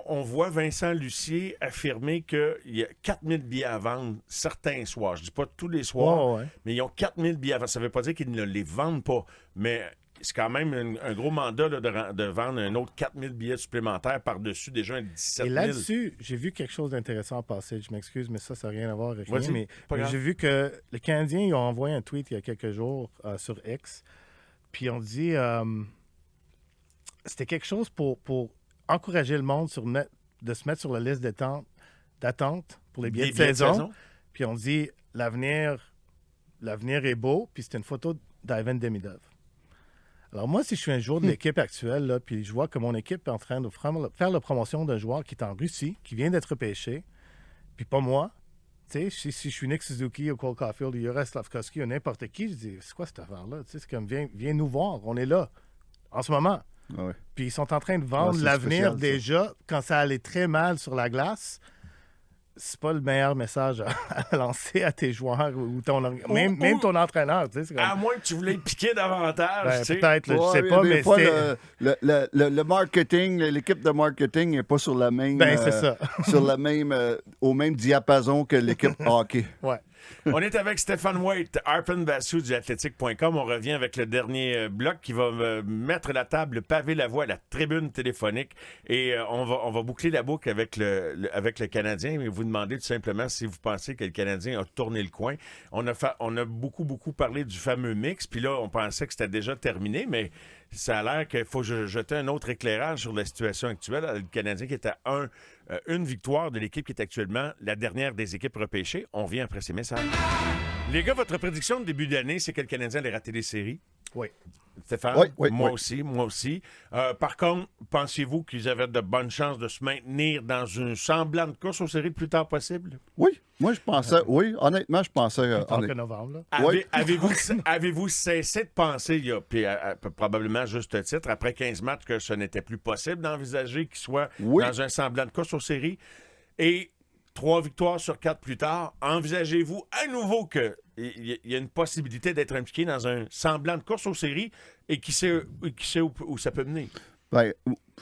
S1: on voit Vincent Lucier affirmer qu'il y a 4000 billets à vendre certains soirs. Je ne dis pas tous les soirs, mais ils ont 4000 billets à vendre. Ça ne veut pas dire qu'ils ne les vendent pas, mais c'est quand même un gros mandat là, de vendre un autre 4000 billets supplémentaires par-dessus déjà un 17 000.
S2: Et là-dessus, j'ai vu quelque chose d'intéressant passer. Je m'excuse, mais ça n'a rien à voir avec rien. Mais j'ai vu que les Canadiens ils ont envoyé un tweet il y a quelques jours sur X. Puis on dit c'était quelque chose pour encourager le monde de se mettre sur la liste d'attente pour les billets de saison. Puis on dit l'avenir est beau. Puis c'est une photo d'Ivan Demidov. Alors moi, si je suis un joueur de l'équipe actuelle, là, puis je vois que mon équipe est en train de faire la promotion d'un joueur qui est en Russie, qui vient d'être pêché, puis pas moi, tu sais, si je suis Nick Suzuki ou Cole Caulfield ou Juraj Slafkovský ou n'importe qui, je dis, c'est quoi cette affaire-là? Tu sais, c'est comme, viens nous voir, on est là, en ce moment. Puis ils sont en train de vendre l'avenir spécial, déjà, quand ça allait très mal sur la glace. C'est pas le meilleur message à lancer à tes joueurs ou même ton entraîneur. Tu sais, comme...
S1: À moins que tu voulais piquer davantage. Tu sais.
S2: Peut-être, je sais pas, mais
S3: fois, le marketing, l'équipe de marketing n'est pas sur la même...
S2: c'est ça.
S3: Au même diapason que l'équipe hockey.
S1: On est avec Stéphane White, Arpen Bassou du Athletic.com. On revient avec le dernier bloc qui va mettre la table, paver la voie à la tribune téléphonique. Et on va boucler la boucle avec le Canadien et vous demander tout simplement si vous pensez que le Canadien a tourné le coin. On a beaucoup parlé du fameux mix. Puis là, on pensait que c'était déjà terminé, mais ça a l'air qu'il faut jeter un autre éclairage sur la situation actuelle. Le Canadien qui est à une victoire de l'équipe qui est actuellement la dernière des équipes repêchées. On vient après ces messages. Les gars, votre prédiction de début d'année, c'est que le Canadien allait rater les séries?
S2: Oui.
S1: Stéphane?
S3: Oui.
S1: Moi aussi. Par contre, pensez-vous qu'ils avaient de bonnes chances de se maintenir dans une semblante course aux séries le plus tard possible?
S3: Oui. Moi, je pensais... Oui, honnêtement, je pensais...
S2: En novembre, là.
S1: Avez-vous cessé de penser, il y a probablement à juste titre, après 15 matchs, que ce n'était plus possible d'envisager qu'ils soient dans un semblant de course aux séries? Et 3 victoires sur 4 plus tard, envisagez-vous à nouveau qu'il y a une possibilité d'être impliqué dans un semblant de course aux séries et qui sait où ça peut mener?
S3: Bien,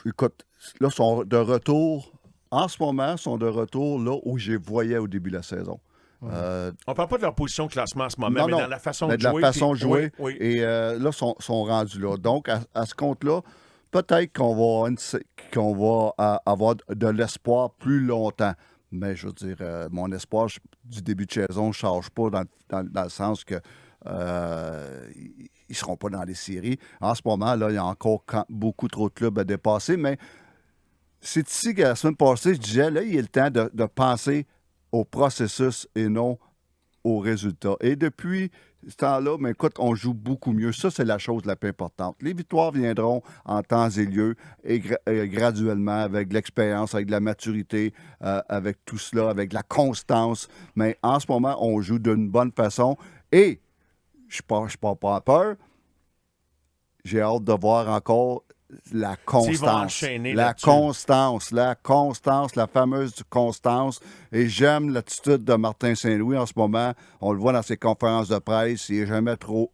S3: écoute, là, ils sont de retour... En ce moment, ils sont de retour là où je les voyais au début de la saison.
S1: On ne parle pas de leur position de classement en ce moment, mais dans la façon de jouer.
S3: La façon de jouer.
S1: Oui.
S3: Et là, ils sont rendus là. Donc, à ce compte-là, peut-être qu'on va avoir de l'espoir plus longtemps. Mais je veux dire, mon espoir du début de saison ne change pas dans le sens que ils ne seront pas dans les séries. En ce moment, là, il y a encore beaucoup trop de clubs à dépasser, mais c'est ici que la semaine passée, je disais, là, il est le temps de penser au processus et non aux résultats. Et depuis ce temps-là, mais écoute, on joue beaucoup mieux. Ça, c'est la chose la plus importante. Les victoires viendront en temps et lieu et graduellement avec l'expérience, avec la maturité, avec tout cela, avec la constance. Mais en ce moment, on joue d'une bonne façon et je ne pars pas en peur. J'ai hâte de voir encore la constance. La fameuse constance. Et j'aime l'attitude de Martin Saint-Louis en ce moment. On le voit dans ses conférences de presse. Il n'est jamais trop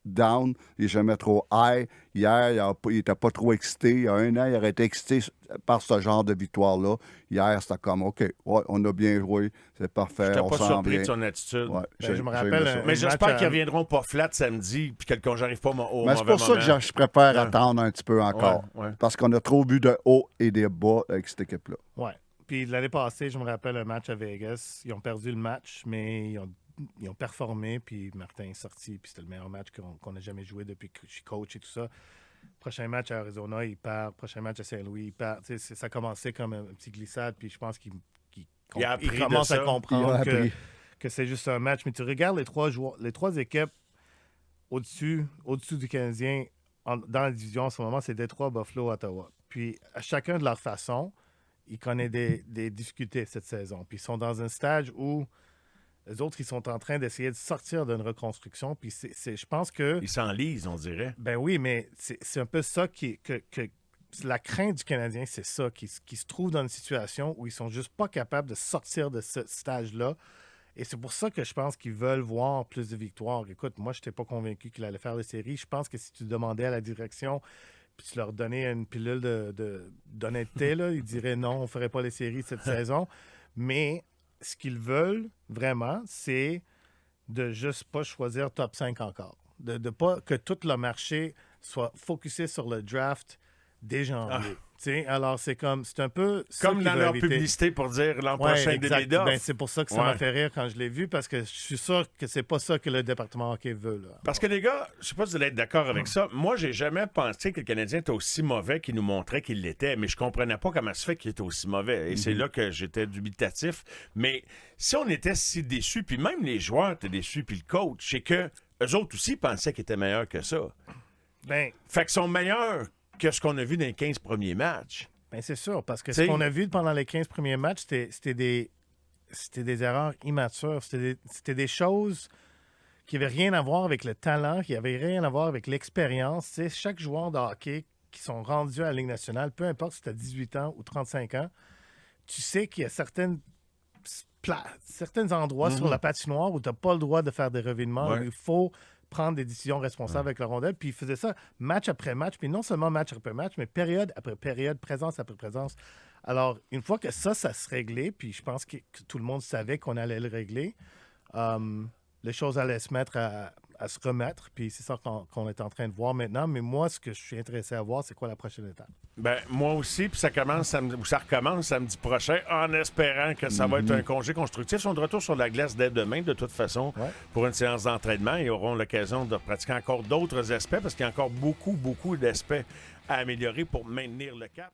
S3: down, il n'est jamais trop high. Hier, il n'était pas trop excité. Il y a un an, il aurait été excité par ce genre de victoire-là. Hier, c'était comme, OK, ouais, on a bien joué, c'est parfait,
S1: J'étais
S3: on
S1: pas
S3: sent
S1: surpris
S3: bien.
S1: de son attitude.
S3: Ouais,
S2: je me rappelle
S3: mais
S1: j'espère qu'ils ne reviendront pas flat samedi puis que le congé n'arrive pas au mauvais moment.
S3: c'est pour ça que je préfère attendre un petit peu encore.
S1: Ouais.
S3: Parce qu'on a trop vu de haut et des bas avec cette équipe-là.
S2: Ouais. Puis l'année passée, je me rappelle un match à Vegas. Ils ont perdu le match, mais ils ont performé. Puis Martin est sorti. Puis c'était le meilleur match qu'on a jamais joué depuis que je suis coach et tout ça. Prochain match à Arizona, il perd. Prochain match à Saint-Louis, il perd. Ça a commencé comme un petit glissade. Puis je pense qu'il commence à comprendre que c'est juste un match. Mais tu regardes les trois équipes au-dessus du Canadien dans la division en ce moment, c'est Détroit, Buffalo, Ottawa. Puis à chacun de leur façon, ils connaissent des difficultés cette saison. Puis ils sont dans un stage où les autres, ils sont en train d'essayer de sortir d'une reconstruction. Puis je pense que...
S1: Ils s'enlisent, on dirait.
S2: Ben oui, mais c'est un peu ça que la crainte du Canadien, c'est ça, qui se trouve dans une situation où ils sont juste pas capables de sortir de ce stage-là. Et c'est pour ça que je pense qu'ils veulent voir plus de victoires. Écoute, moi, je n'étais pas convaincu qu'il allait faire les séries. Je pense que si tu demandais à la direction... puis tu leur donnais une pilule d'honnêteté, là, ils diraient non, on ne ferait pas les séries cette saison. Mais ce qu'ils veulent vraiment, c'est de juste pas choisir top 5 encore. De pas que tout le marché soit focusé sur le draft dès janvier. Alors, c'est un peu ça
S1: comme dans leur publicité pour dire l'an prochain des médias.
S2: Ben, c'est pour ça que ça m'a fait rire quand je l'ai vu, parce que je suis sûr que c'est pas ça que le département hockey veut. Là.
S1: Parce que les gars, je sais pas si vous allez être d'accord avec ça, moi, j'ai jamais pensé que le Canadien était aussi mauvais qu'il nous montrait qu'il l'était, mais je comprenais pas comment ça se fait qu'il était aussi mauvais. Et c'est là que j'étais dubitatif. Mais si on était si déçus, puis même les joueurs étaient déçus, puis le coach, c'est que eux autres aussi pensaient qu'ils étaient meilleurs que ça.
S2: Ben,
S1: fait qu'ils sont meilleurs que ce qu'on a vu dans les 15 premiers matchs.
S2: Bien, c'est sûr, parce que ce qu'on a vu pendant les 15 premiers matchs, c'était des erreurs immatures. C'était des choses qui n'avaient rien à voir avec le talent, qui n'avaient rien à voir avec l'expérience. Chaque joueur de hockey qui sont rendus à la Ligue nationale, peu importe si tu as 18 ans ou 35 ans, tu sais qu'il y a certains endroits sur la patinoire où tu n'as pas le droit de faire des revirements. Il faut prendre des décisions responsables avec le rondelle. Puis il faisait ça match après match, puis non seulement match après match, mais période après période, présence après présence. Alors, une fois que ça se réglait, puis je pense que tout le monde savait qu'on allait le régler, les choses allaient se mettre à se remettre, puis c'est ça qu'on est en train de voir maintenant. Mais moi, ce que je suis intéressé à voir, c'est quoi la prochaine étape? Ben,
S1: moi aussi, puis ça recommence samedi prochain, en espérant que ça va être un congé constructif. Ils sont de retour sur la glace dès demain, de toute façon, pour une séance d'entraînement. Ils auront l'occasion de pratiquer encore d'autres aspects, parce qu'il y a encore beaucoup, beaucoup d'aspects à améliorer pour maintenir le cap.